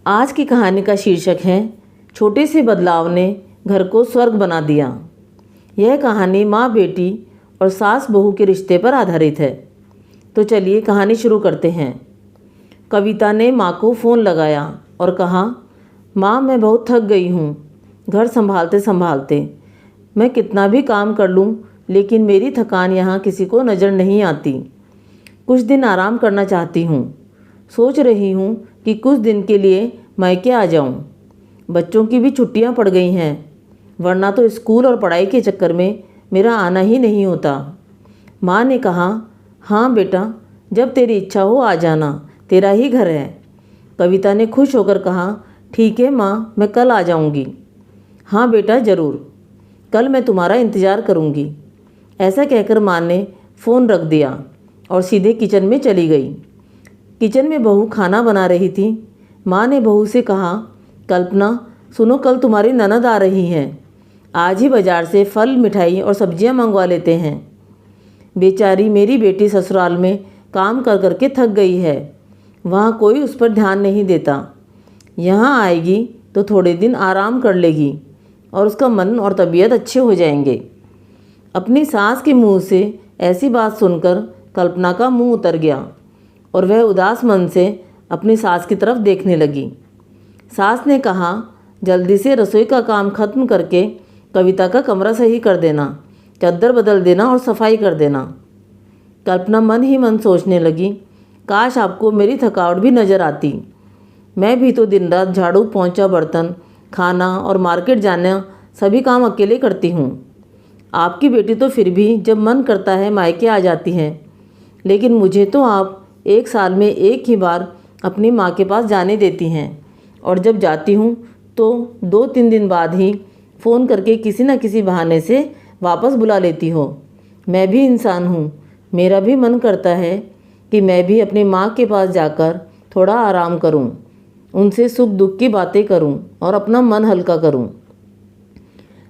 आज की कहानी का शीर्षक है छोटे से बदलाव ने घर को स्वर्ग बना दिया। यह कहानी माँ बेटी और सास बहू के रिश्ते पर आधारित है। तो चलिए कहानी शुरू करते हैं। कविता ने माँ को फ़ोन लगाया और कहा, माँ मैं बहुत थक गई हूँ। घर संभालते संभालते मैं कितना भी काम कर लूँ लेकिन मेरी थकान यहाँ किसी को नज़र नहीं आती। कुछ दिन आराम करना चाहती हूँ। सोच रही हूँ कि कुछ दिन के लिए मायके आ जाऊँ। बच्चों की भी छुट्टियाँ पड़ गई हैं, वरना तो स्कूल और पढ़ाई के चक्कर में मेरा आना ही नहीं होता। माँ ने कहा, हाँ बेटा, जब तेरी इच्छा हो आ जाना, तेरा ही घर है। कविता ने खुश होकर कहा, ठीक है माँ, मैं कल आ जाऊँगी। हाँ बेटा ज़रूर, कल मैं तुम्हारा इंतज़ार करूँगी। ऐसा कहकर माँ ने फ़ोन रख दिया और सीधे किचन में चली गई। किचन में बहू खाना बना रही थी। माँ ने बहू से कहा, कल्पना सुनो, कल तुम्हारी ननद आ रही हैं। आज ही बाज़ार से फल मिठाई और सब्जियां मंगवा लेते हैं। बेचारी मेरी बेटी ससुराल में काम कर कर के थक गई है। वहाँ कोई उस पर ध्यान नहीं देता। यहाँ आएगी तो थोड़े दिन आराम कर लेगी और उसका मन और तबीयत अच्छे हो जाएंगे। अपनी सास के मुंह से ऐसी बात सुनकर कल्पना का मुंह उतर गया और वह उदास मन से अपनी सास की तरफ देखने लगी। सास ने कहा, जल्दी से रसोई का काम खत्म करके कविता का कमरा सही कर देना, चादर बदल देना और सफाई कर देना। कल्पना मन ही मन सोचने लगी, काश आपको मेरी थकावट भी नज़र आती। मैं भी तो दिन रात झाड़ू, पोंछा, बर्तन, खाना और मार्केट जाना सभी काम अकेले करती हूँ। आपकी बेटी तो फिर भी जब मन करता है मायके आ जाती हैं, लेकिन मुझे तो आप एक साल में एक ही बार अपनी माँ के पास जाने देती हैं और जब जाती हूँ तो 2-3 दिन बाद ही फ़ोन करके किसी न किसी बहाने से वापस बुला लेती हो। मैं भी इंसान हूँ, मेरा भी मन करता है कि मैं भी अपनी माँ के पास जाकर थोड़ा आराम करूँ, उनसे सुख दुख की बातें करूँ और अपना मन हल्का करूँ।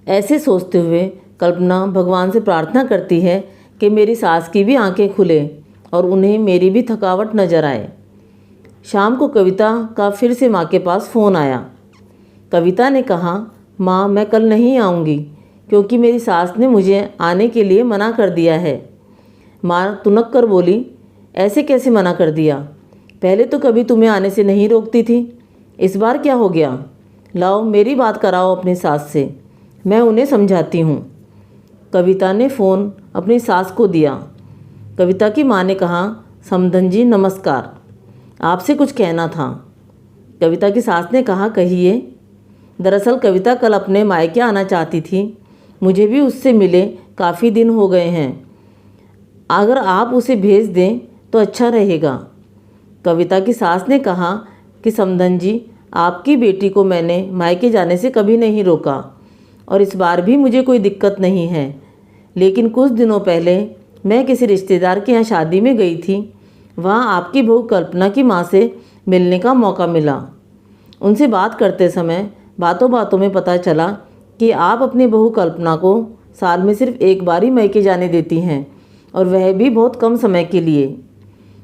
ऐसे सोचते हुए कल्पना भगवान से प्रार्थना करती है कि मेरी सास की भी आंखें खुले और उन्हें मेरी भी थकावट नज़र आए। शाम को कविता का फिर से माँ के पास फ़ोन आया। कविता ने कहा, माँ मैं कल नहीं आऊँगी क्योंकि मेरी सास ने मुझे आने के लिए मना कर दिया है। माँ तुनक कर बोली, ऐसे कैसे मना कर दिया? पहले तो कभी तुम्हें आने से नहीं रोकती थी, इस बार क्या हो गया? लाओ मेरी बात कराओ अपनी सास से, मैं उन्हें समझाती हूँ। कविता ने फ़ोन अपनी सास को दिया। कविता की माँ ने कहा, समधन जी नमस्कार, आपसे कुछ कहना था। कविता की सास ने कहा, कहिए। दरअसल कविता कल अपने मायके आना चाहती थी, मुझे भी उससे मिले काफ़ी दिन हो गए हैं। अगर आप उसे भेज दें तो अच्छा रहेगा। कविता की सास ने कहा कि समधन जी, आपकी बेटी को मैंने मायके जाने से कभी नहीं रोका और इस बार भी मुझे कोई दिक्कत नहीं है, लेकिन कुछ दिनों पहले मैं किसी रिश्तेदार के यहाँ शादी में गई थी। वहाँ आपकी बहू कल्पना की माँ से मिलने का मौका मिला। उनसे बात करते समय बातों बातों में पता चला कि आप अपनी बहू कल्पना को साल में सिर्फ एक बार ही मायके जाने देती हैं और वह भी बहुत कम समय के लिए।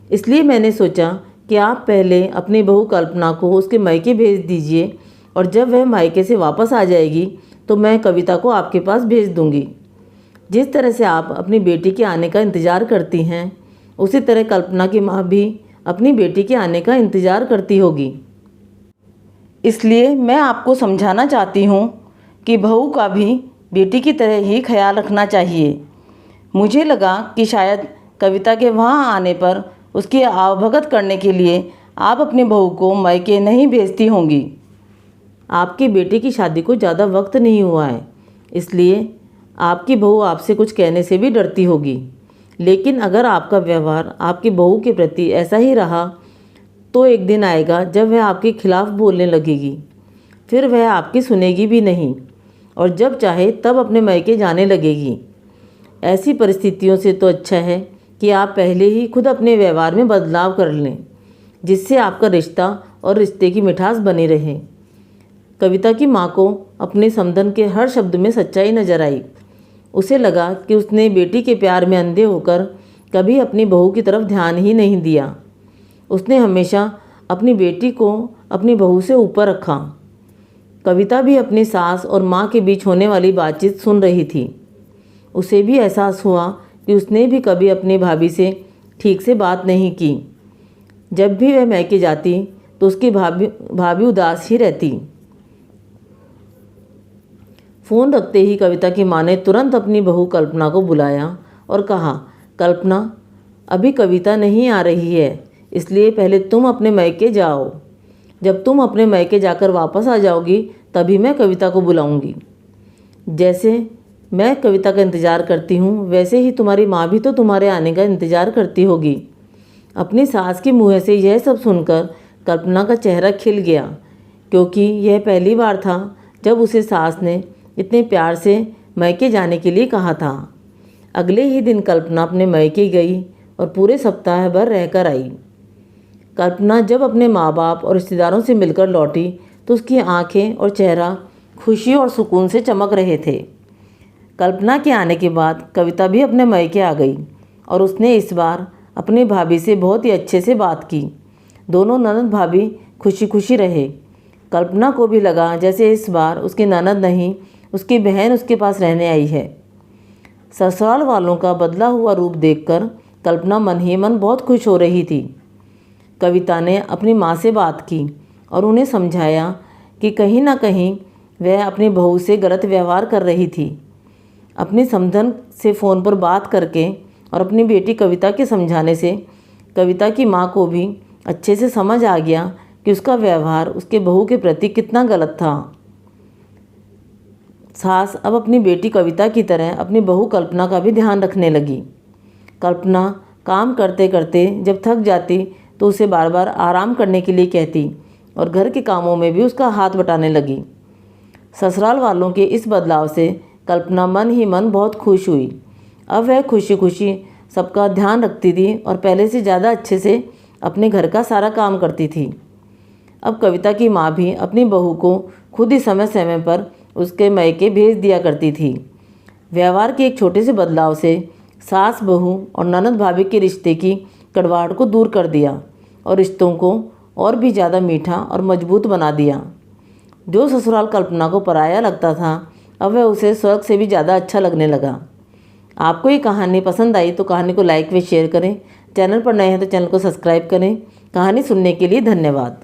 इसलिए मैंने सोचा कि आप पहले अपनी बहू कल्पना को उसके मायके भेज दीजिए और जब वह मायके से वापस आ जाएगी तो मैं कविता को आपके पास भेज दूँगी। जिस तरह से आप अपनी बेटी के आने का इंतज़ार करती हैं, उसी तरह कल्पना की माँ भी अपनी बेटी के आने का इंतज़ार करती होगी। इसलिए मैं आपको समझाना चाहती हूँ कि बहू का भी बेटी की तरह ही ख्याल रखना चाहिए। मुझे लगा कि शायद कविता के वहाँ आने पर उसकी आवभगत करने के लिए आप अपनी बहू को मायके नहीं भेजती होंगी। आपकी बेटी की शादी को ज़्यादा वक्त नहीं हुआ है, इसलिए आपकी बहू आपसे कुछ कहने से भी डरती होगी। लेकिन अगर आपका व्यवहार आपकी बहू के प्रति ऐसा ही रहा तो एक दिन आएगा जब वह आपके खिलाफ बोलने लगेगी। फिर वह आपकी सुनेगी भी नहीं और जब चाहे तब अपने मायके जाने लगेगी। ऐसी परिस्थितियों से तो अच्छा है कि आप पहले ही खुद अपने व्यवहार में बदलाव कर लें, जिससे आपका रिश्ता और रिश्ते की मिठास बनी रहे। कविता की माँ को अपने समधन के हर शब्द में सच्चाई नजर आई। उसे लगा कि उसने बेटी के प्यार में अंधे होकर कभी अपनी बहू की तरफ ध्यान ही नहीं दिया। उसने हमेशा अपनी बेटी को अपनी बहू से ऊपर रखा। कविता भी अपनी सास और माँ के बीच होने वाली बातचीत सुन रही थी। उसे भी एहसास हुआ कि उसने भी कभी अपनी भाभी से ठीक से बात नहीं की। जब भी वह मैके जाती तो उसकी भाभी उदास ही रहती। फ़ोन रखते ही कविता की माँ ने तुरंत अपनी बहू कल्पना को बुलाया और कहा, कल्पना, अभी कविता नहीं आ रही है, इसलिए पहले तुम अपने मैके जाओ। जब तुम अपने मैके जाकर वापस आ जाओगी तभी मैं कविता को बुलाऊंगी। जैसे मैं कविता का इंतज़ार करती हूँ वैसे ही तुम्हारी माँ भी तो तुम्हारे आने का इंतज़ार करती होगी। अपनी सास के मुँह से यह सब सुनकर कल्पना का चेहरा खिल गया, क्योंकि यह पहली बार था जब उसे सास ने इतने प्यार से मैके जाने के लिए कहा था। अगले ही दिन कल्पना अपने मैके गई और पूरे सप्ताह भर रहकर आई। कल्पना जब अपने माँ बाप और रिश्तेदारों से मिलकर लौटी तो उसकी आंखें और चेहरा खुशी और सुकून से चमक रहे थे। कल्पना के आने के बाद कविता भी अपने मैके आ गई और उसने इस बार अपनी भाभी से बहुत ही अच्छे से बात की। दोनों ननद भाभी खुशी खुशी रहे। कल्पना को भी लगा जैसे इस बार उसकी ननद नहीं, उसकी बहन उसके पास रहने आई है। ससुराल वालों का बदला हुआ रूप देखकर कल्पना मन ही मन बहुत खुश हो रही थी। कविता ने अपनी माँ से बात की और उन्हें समझाया कि कहीं ना कहीं वह अपनी बहू से गलत व्यवहार कर रही थी। अपनी समधन से फ़ोन पर बात करके और अपनी बेटी कविता के समझाने से कविता की माँ को भी अच्छे से समझ आ गया कि उसका व्यवहार उसके बहू के प्रति कितना गलत था। सास अब अपनी बेटी कविता की तरह अपनी बहू कल्पना का भी ध्यान रखने लगी। कल्पना काम करते करते जब थक जाती तो उसे बार बार आराम करने के लिए कहती और घर के कामों में भी उसका हाथ बटाने लगी। ससुराल वालों के इस बदलाव से कल्पना मन ही मन बहुत खुश हुई। अब वह खुशी खुशी सबका ध्यान रखती थी और पहले से ज़्यादा अच्छे से अपने घर का सारा काम करती थी। अब कविता की माँ भी अपनी बहू को खुद ही समय समय पर उसके मैके भेज दिया करती थी। व्यवहार के एक छोटे से बदलाव से सास बहू और ननद भाभी के रिश्ते की कड़वाहट को दूर कर दिया और रिश्तों को और भी ज़्यादा मीठा और मजबूत बना दिया। जो ससुराल कल्पना को पराया लगता था अब वह उसे स्वर्ग से भी ज़्यादा अच्छा लगने लगा। आपको ये कहानी पसंद आई तो कहानी को लाइक व शेयर करें। चैनल पर नए हैं तो चैनल को सब्सक्राइब करें। कहानी सुनने के लिए धन्यवाद।